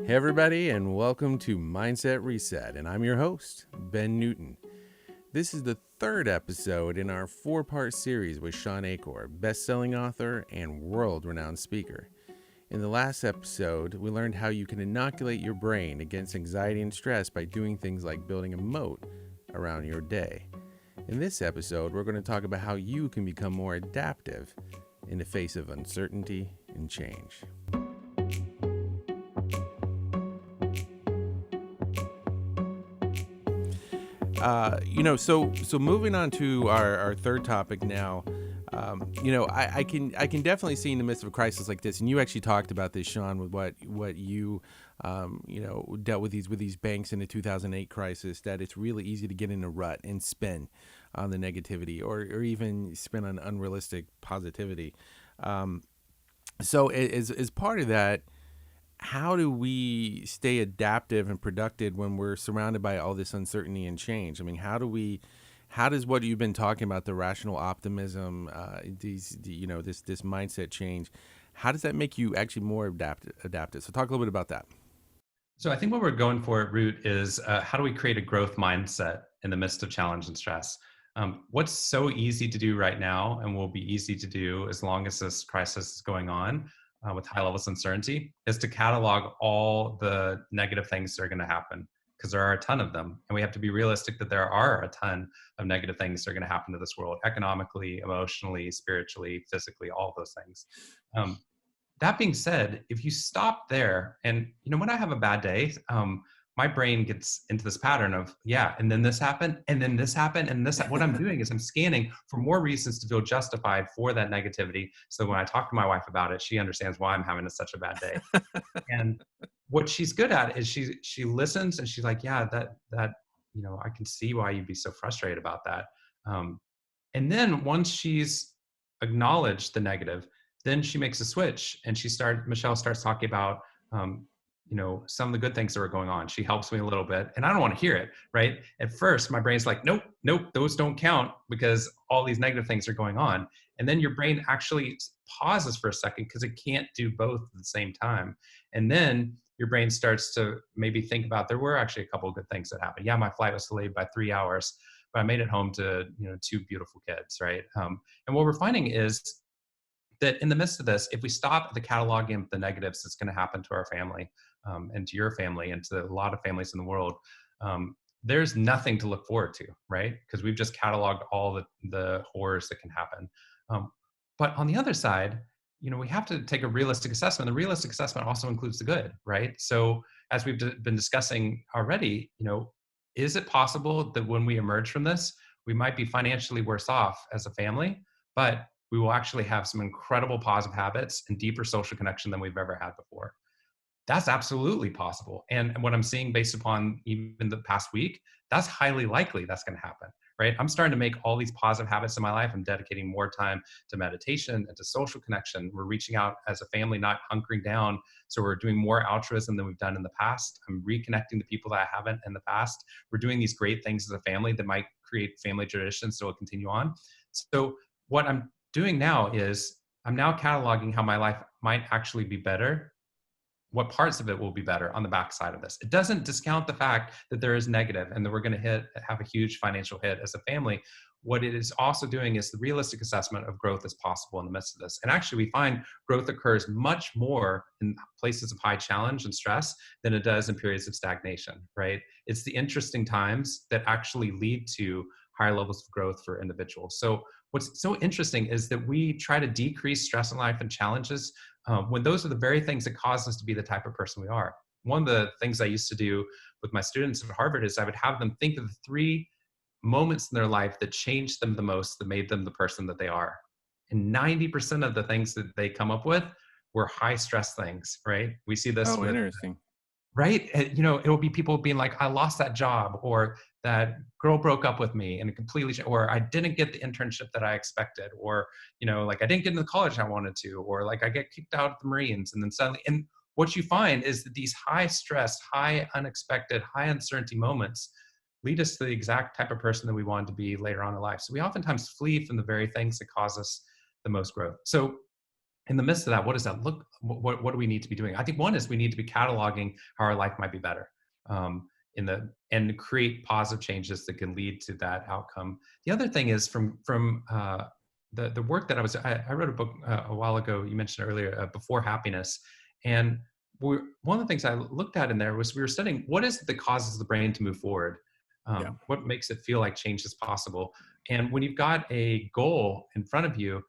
Hey, everybody, and welcome to Mindset Reset. And I'm your host, Ben Newton. This is the third episode in our 4-part series with Shawn, best-selling author and world-renowned speaker. In the last episode, we learned how you can inoculate your brain against anxiety and stress by doing things like building a moat around your day. In this episode, we're going to talk about how you can become more adaptive in the face of uncertainty and change. So moving on to our third topic now. I can definitely see in the midst of a crisis like this, and you actually talked about this, Shawn, with what you dealt with these banks in the 2008 crisis, that it's really easy to get in a rut and spin on the negativity or even spin on unrealistic positivity. So as part of that, how do we stay adaptive and productive when we're surrounded by all this uncertainty and change? I mean, how does what you've been talking about, the rational optimism, this mindset change, how does that make you actually more adaptive? So talk a little bit about that. So I think what we're going for at Root is how do we create a growth mindset in the midst of challenge and stress? What's so easy to do right now and will be easy to do as long as this crisis is going on with high levels of uncertainty is to catalog all the negative things that are going to happen, because there are a ton of them. And we have to be realistic that there are a ton of negative things that are going to happen to this world, economically, emotionally, spiritually, physically, all those things. That being said, if you stop there, and when I have a bad day, my brain gets into this pattern of, and then this happened, and then this happened, and this. What I'm doing is I'm scanning for more reasons to feel justified for that negativity. So when I talk to my wife about it, she understands why I'm having such a bad day. And what she's good at is she listens, and she's like, that I can see why you'd be so frustrated about that. And then once she's acknowledged the negative, then she makes a switch, and Michelle starts talking about, some of the good things that were going on. She helps me a little bit, and I don't want to hear it, right? At first, my brain's like, nope, those don't count because all these negative things are going on. And then your brain actually pauses for a second because it can't do both at the same time. And then your brain starts to maybe think about, there were actually a couple of good things that happened. Yeah, my flight was delayed by 3 hours, but I made it home to, 2 beautiful kids, right? And what we're finding is that in the midst of this, if we stop the cataloging of the negatives that's going to happen to our family, and to your family and to a lot of families in the world, there's nothing to look forward to, right? Because we've just cataloged all the horrors that can happen. But on the other side, we have to take a realistic assessment. The realistic assessment also includes the good, right? So as we've been discussing already, is it possible that when we emerge from this, we might be financially worse off as a family, but we will actually have some incredible positive habits and deeper social connection than we've ever had before? That's absolutely possible. And what I'm seeing based upon even the past week, that's highly likely that's going to happen, right? I'm starting to make all these positive habits in my life. I'm dedicating more time to meditation and to social connection. We're reaching out as a family, not hunkering down. So we're doing more altruism than we've done in the past. I'm reconnecting the people that I haven't in the past. We're doing these great things as a family that might create family traditions that will continue on. So what I'm doing now is I'm now cataloging how my life might actually be better, what parts of it will be better on the backside of this. It doesn't discount the fact that there is negative and that we're going to have a huge financial hit as a family. What it is also doing is the realistic assessment of growth is possible in the midst of this. And actually, we find growth occurs much more in places of high challenge and stress than it does in periods of stagnation, right? It's the interesting times that actually lead to higher levels of growth for individuals. So what's so interesting is that we try to decrease stress in life and challenges when those are the very things that cause us to be the type of person we are. One of the things I used to do with my students at Harvard is I would have them think of the 3 moments in their life that changed them the most, that made them the person that they are. And 90% of the things that they come up with were high stress things, right? We see this Oh, with, interesting. right? It'll be people being like, I lost that job, or that girl broke up with me and it completely, or I didn't get the internship that I expected, or, like I didn't get into the college I wanted to, or like I get kicked out of the Marines. And then suddenly, and what you find is that these high stress, high unexpected, high uncertainty moments lead us to the exact type of person that we want to be later on in life. So we oftentimes flee from the very things that cause us the most growth. So in the midst of that, what does that look? What do we need to be doing? I think one is we need to be cataloging how our life might be better, and create positive changes that can lead to that outcome. The other thing is the work that I wrote a book a while ago. You mentioned earlier, Before Happiness, and one of the things I looked at in there was we were studying what is it that causes the brain to move forward, Yeah. what makes it feel like change is possible, and when you've got a goal in front of you,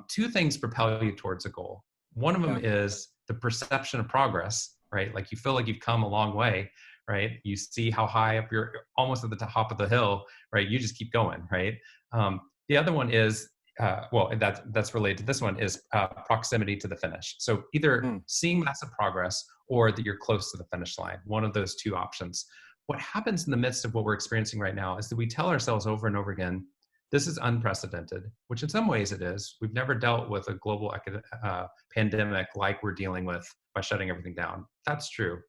two things propel you towards a goal. One of them Yeah. is the perception of progress, right? Like you feel like you've come a long way, right? You see how high up you're almost at the top of the hill, right? You just keep going, right? The other one is, well, that's related to this one, is proximity to the finish. So either Mm. seeing massive progress or that you're close to the finish line, one of those two options. What happens in the midst of what we're experiencing right now is that we tell ourselves over and over again, this is unprecedented, which in some ways it is. We've never dealt with a global pandemic like we're dealing with by shutting everything down. That's true.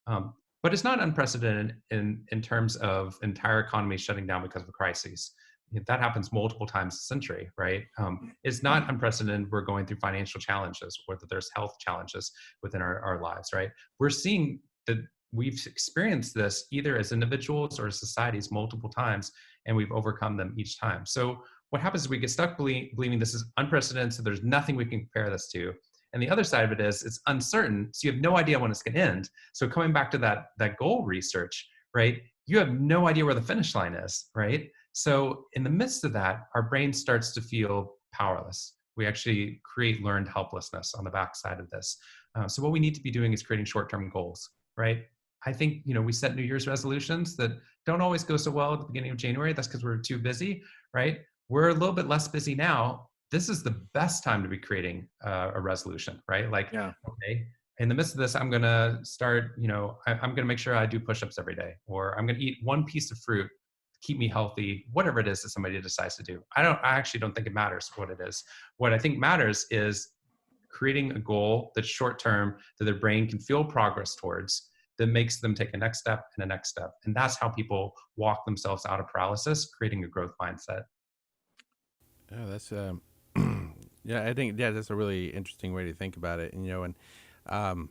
Um, but it's not unprecedented in terms of entire economies shutting down because of a crisis. That happens multiple times a century, right? It's not unprecedented we're going through financial challenges or that there's health challenges within our lives, right? We're seeing that we've experienced this either as individuals or as societies multiple times, and we've overcome them each time. So what happens is we get stuck believing this is unprecedented, so there's nothing we can compare this to. And the other side of it is it's uncertain, so you have no idea when it's going to end. So coming back to that goal research, right? You have no idea where the finish line is, right? So in the midst of that, our brain starts to feel powerless. We actually create learned helplessness on the backside of this. So what we need to be doing is creating short-term goals, right? I think we set New Year's resolutions that don't always go so well at the beginning of January. That's because we're too busy, right? We're a little bit less busy now. This is the best time to be creating a resolution, right? Like, Yeah. okay, in the midst of this, I'm going to start, I'm going to make sure I do push-ups every day, or I'm going to eat one piece of fruit to keep me healthy, whatever it is that somebody decides to do. I actually don't think it matters what it is. What I think matters is creating a goal that's short term that their brain can feel progress towards, that makes them take a next step and a next step. And that's how people walk themselves out of paralysis, creating a growth mindset. Yeah, that's yeah, I think that's a really interesting way to think about it. Um,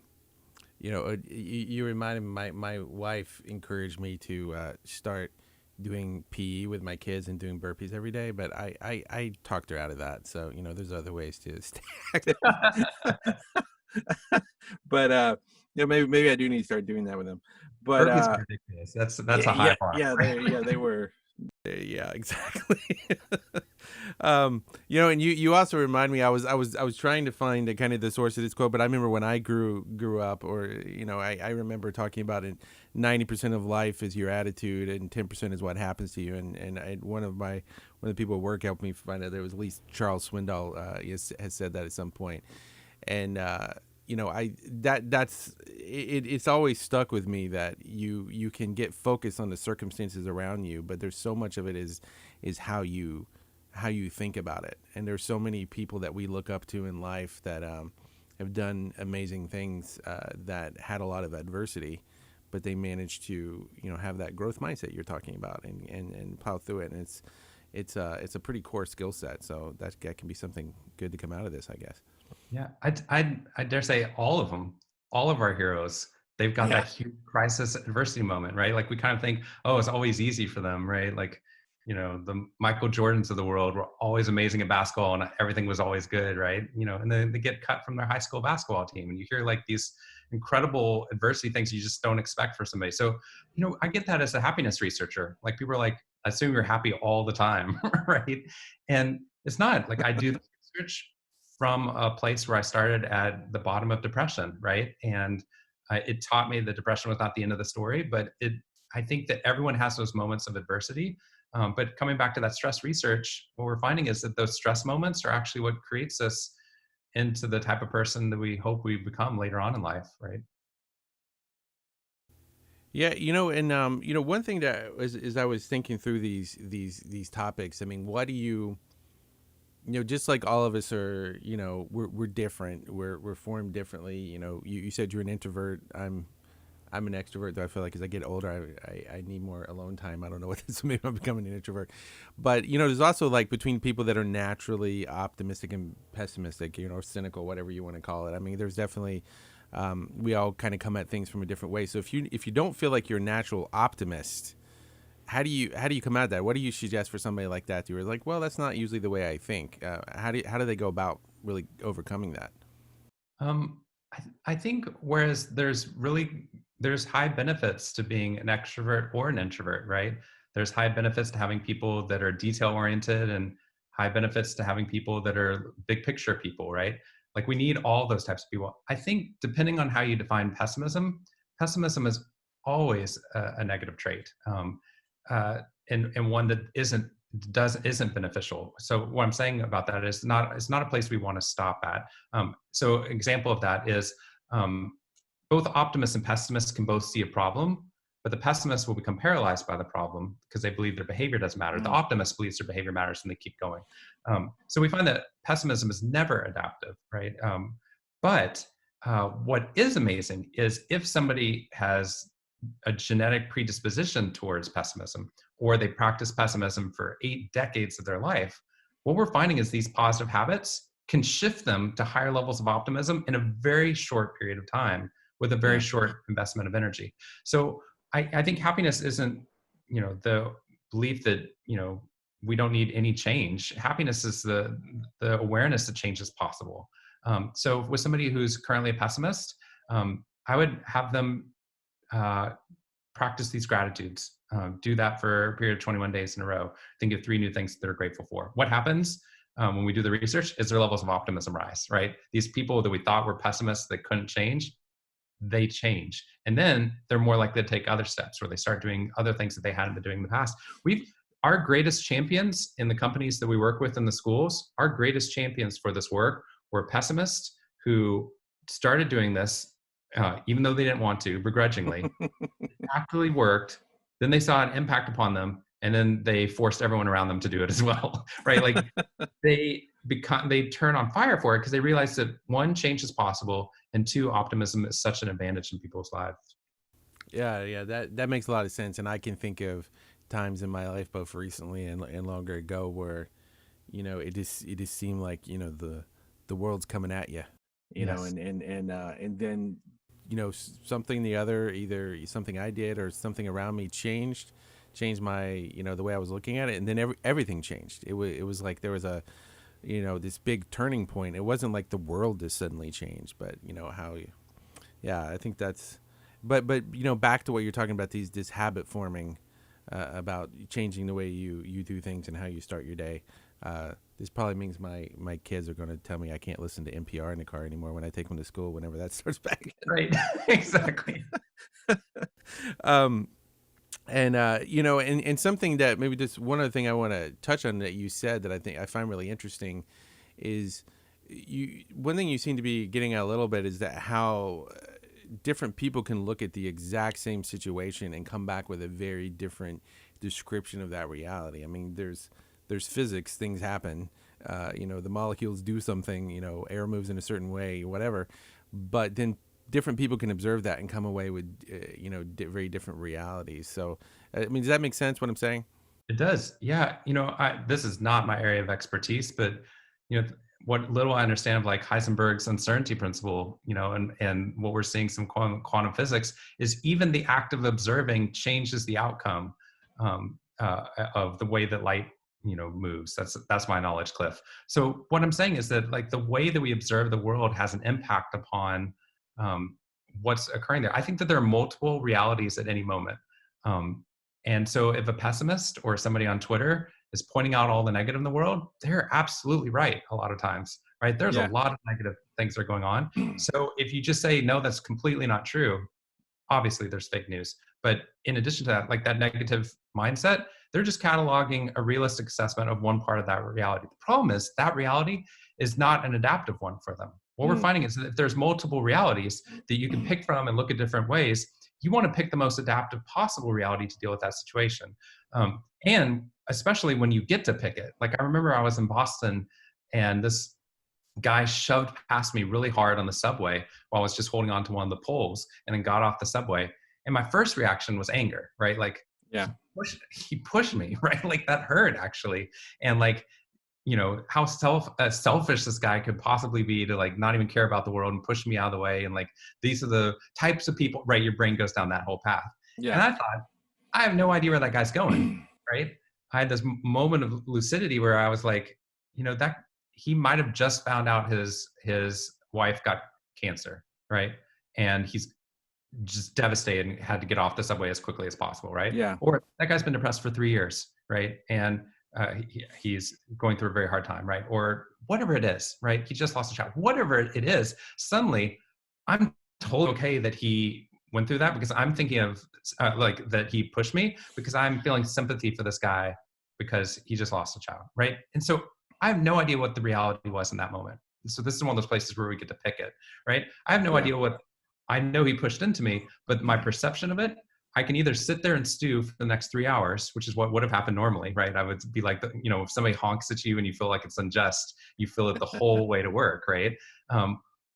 you reminded me. My wife encouraged me to start doing PE with my kids and doing burpees every day, but I talked her out of that. So there's other ways to stay active. But maybe I do need to start doing that with them. But Burpees are ridiculous. That's yeah, a high yeah, bar. they were. Yeah, exactly. And you also remind me. I was trying to find the kind of the source of this quote, but I remember when I grew up, or I remember talking about it. 90% of life is your attitude, and 10% is what happens to you. And one of the people at work helped me find out there was at least Charles Swindoll has said that at some point, and that's it. It's always stuck with me that you can get focused on the circumstances around you, but there's so much of it is how you think about it. And there's so many people that we look up to in life that have done amazing things that had a lot of adversity, but they managed to have that growth mindset you're talking about and plow through it. And it's a pretty core skill set. So that can be something good to come out of this, I guess. Yeah, I dare say all of them, all of our heroes, they've got Yeah. that huge crisis adversity moment, right? Like we kind of think, oh, it's always easy for them, right? Like, the Michael Jordans of the world were always amazing at basketball and everything was always good, right? And then they get cut from their high school basketball team, and you hear like these incredible adversity things you just don't expect for somebody. So, I get that as a happiness researcher. Like people are like, assume you're happy all the time, right? And it's not. Like I do the research from a place where I started at the bottom of depression, right? And it taught me that depression was not the end of the story, but I think that everyone has those moments of adversity. But coming back to that stress research, what we're finding is that those stress moments are actually what creates us into the type of person that we hope we become later on in life, right? Yeah, and one thing that is I was thinking through these topics. I mean, what do just like all of us are, we're different. We're formed differently. You said you're an introvert. I'm an extrovert, though I feel like as I get older, I need more alone time. I don't know what this, maybe I'm becoming an introvert. But, there's also like between people that are naturally optimistic and pessimistic, cynical, whatever you want to call it. I mean, there's definitely, we all kind of come at things from a different way. So if you don't feel like you're a natural optimist, how do you come at that? What do you suggest for somebody like that? You were like, well, that's not usually the way I think. How do they go about really overcoming that? Um, I think whereas there's high benefits to being an extrovert or an introvert, right? There's high benefits to having people that are detail oriented and high benefits to having people that are big picture people, right? Like we need all those types of people. I think depending on how you define pessimism, pessimism is always a negative trait, and one that isn't beneficial. So what I'm saying about that is it's not a place we want to stop at. So example of that is both optimists and pessimists can both see a problem, but the pessimists will become paralyzed by the problem because they believe their behavior doesn't matter. The Mm. optimist believes their behavior matters and they keep going. So we find that pessimism is never adaptive, right? But what is amazing is if somebody has a genetic predisposition towards pessimism, or they practice pessimism for 8 decades of their life, what we're finding is these positive habits can shift them to higher levels of optimism in a very short period of time with a very Yeah. short investment of energy. So I think happiness isn't, the belief that, we don't need any change. Happiness is the awareness that change is possible. So with somebody who's currently a pessimist, I would have them uh, practice these gratitudes. Do that for a period of 21 days in a row. Think of 3 new things that they're grateful for. What happens when we do the research is their levels of optimism rise, right? These people that we thought were pessimists that couldn't change, they change. And then they're more likely to take other steps where they start doing other things that they hadn't been doing in the past. Our greatest champions in the companies that we work with in the schools, our greatest champions for this work were pessimists who started doing this, even though they didn't want to, begrudgingly, actually worked, then they saw an impact upon them, and then they forced everyone around them to do it as well. Right? Like they turn on fire for it because they realize that one, change is possible, and two, optimism is such an advantage in people's lives. Yeah, yeah, that makes a lot of sense, and I can think of times in my life, both recently and longer ago, where it just seemed like the world's coming at you, Yes. and then something the other, either something I did or something around me changed my the way I was looking at it, and then everything changed. It was like there was a this big turning point. It wasn't like the world just suddenly changed, but how you yeah, I think that's but back to what you're talking about, these this habit forming, about changing the way you do things and how you start your day. This probably means my kids are going to tell me I can't listen to NPR in the car anymore when I take them to school whenever that starts back. Right. Exactly. um and something that maybe just one other thing I want to touch on that you said that I find really interesting is one thing you seem to be getting at a little bit is that how different people can look at the exact same situation and come back with a very different description of that reality. I mean, there's physics, things happen, the molecules do something, air moves in a certain way, whatever, but then different people can observe that and come away with very different realities. So I mean, does that make sense what I'm saying? It does. Yeah. This is not my area of expertise, but what little I understand of like Heisenberg's uncertainty principle, and what we're seeing some quantum physics is even the act of observing changes the outcome of the way that light, moves. That's my knowledge, Cliff. So what I'm saying is that like the way that we observe the world has an impact upon um, what's occurring there. I think that there are multiple realities at any moment. Um, and so if a pessimist or somebody on Twitter is pointing out all the negative in the world, they're absolutely right a lot of times, right? There's a Yeah. lot of negative things that are going on. So if you just say, no, that's completely not true, obviously there's fake news. But in addition to that, like that negative mindset, they're just cataloging a realistic assessment of one part of that reality. The problem is that reality is not an adaptive one for them. What we're Mm. finding is that if there's multiple realities that you can pick from and look at different ways, you want to pick the most adaptive possible reality to deal with that situation. And especially when you get to pick it. Like I remember I was in Boston and this guy shoved past me really hard on the subway while I was just holding on to one of the poles and then got off the subway. And my first reaction was anger, right? Like Yeah. he pushed me, right? Like that hurt actually. And like, how selfish this guy could possibly be to like not even care about the world and push me out of the way. And like, these are the types of people, right? Your brain goes down that whole path. And Yeah. I thought, I have no idea where that guy's going, right? I had this moment of lucidity where I was like, that he might have just found out his wife got cancer, right? And he's just devastated and had to get off the subway as quickly as possible, right? Yeah. Or that guy's been depressed for 3 years, right? And he's going through a very hard time, right? Or whatever it is, right? He just lost a child. Whatever it is, suddenly I'm totally okay that he went through that, because I'm thinking of like that he pushed me, because I'm feeling sympathy for this guy because he just lost a child, right? And so I have no idea what the reality was in that moment. So this is one of those places where we get to pick it, right? I have no idea what, I know he pushed into me, but my perception of it, I can either sit there and stew for the next 3 hours, which is what would have happened normally, right? I would be like, if somebody honks at you and you feel like it's unjust, you feel it the whole way to work, right?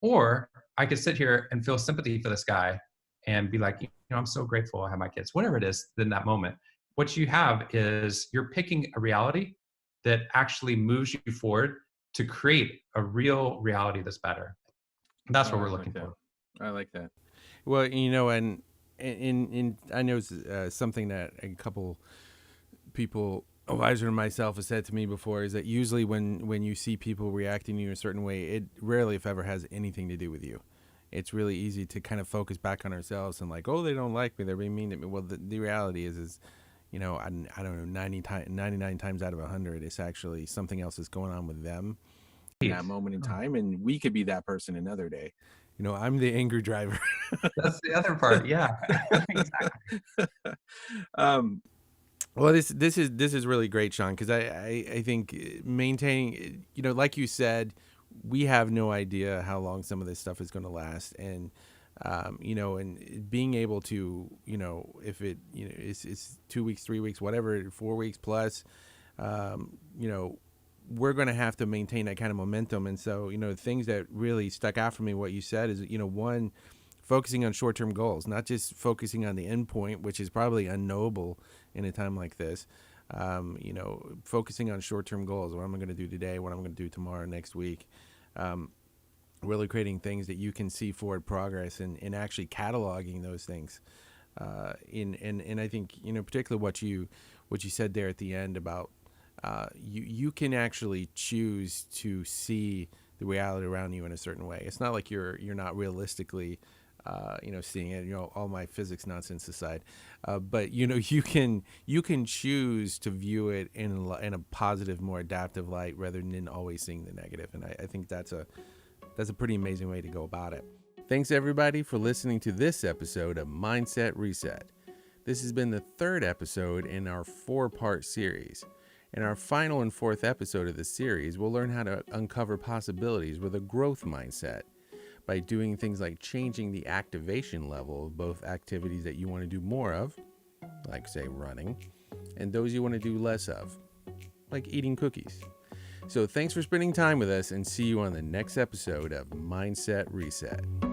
Or I could sit here and feel sympathy for this guy and be like, I'm so grateful I have my kids, whatever it is in that moment. What you have is you're picking a reality that actually moves you forward to create a real reality that's better. That's what we're looking for. I like that. Well, and I know something that a couple people wiser than myself has said to me before, is that usually when you see people reacting to you in a certain way, it rarely, if ever, has anything to do with you. It's really easy to kind of focus back on ourselves and like, oh, they don't like me, they're being mean to me. Well, the reality is I don't know, 99 times out of 100, it's actually something else that's going on with them in that moment in time, and we could be that person another day. I'm the angry driver. That's the other part. Yeah. Exactly. Well, this is really great, Shawn, because I think maintaining, like you said, we have no idea how long some of this stuff is going to last, and and being able to, if it's 2 weeks, 3 weeks, whatever, 4 weeks plus, we're going to have to maintain that kind of momentum. And so, things that really stuck out for me, what you said is, one, focusing on short-term goals, not just focusing on the end point, which is probably unknowable in a time like this. Focusing on short-term goals, what am I going to do today, what I'm going to do tomorrow, next week. Really creating things that you can see forward progress, and actually cataloging those things. And I think, particularly what you said there at the end about you can actually choose to see the reality around you in a certain way. It's not like you're not realistically seeing it, all my physics nonsense aside, but you can choose to view it in a positive, more adaptive light, rather than always seeing the negative. And I think that's a pretty amazing way to go about it. Thanks everybody for listening to this episode of Mindset Reset. This has been the third episode in our 4-part series. In our final and fourth episode of this series, we'll learn how to uncover possibilities with a growth mindset by doing things like changing the activation level of both activities that you want to do more of, like say running, and those you want to do less of, like eating cookies. So thanks for spending time with us, and see you on the next episode of Mindset Reset.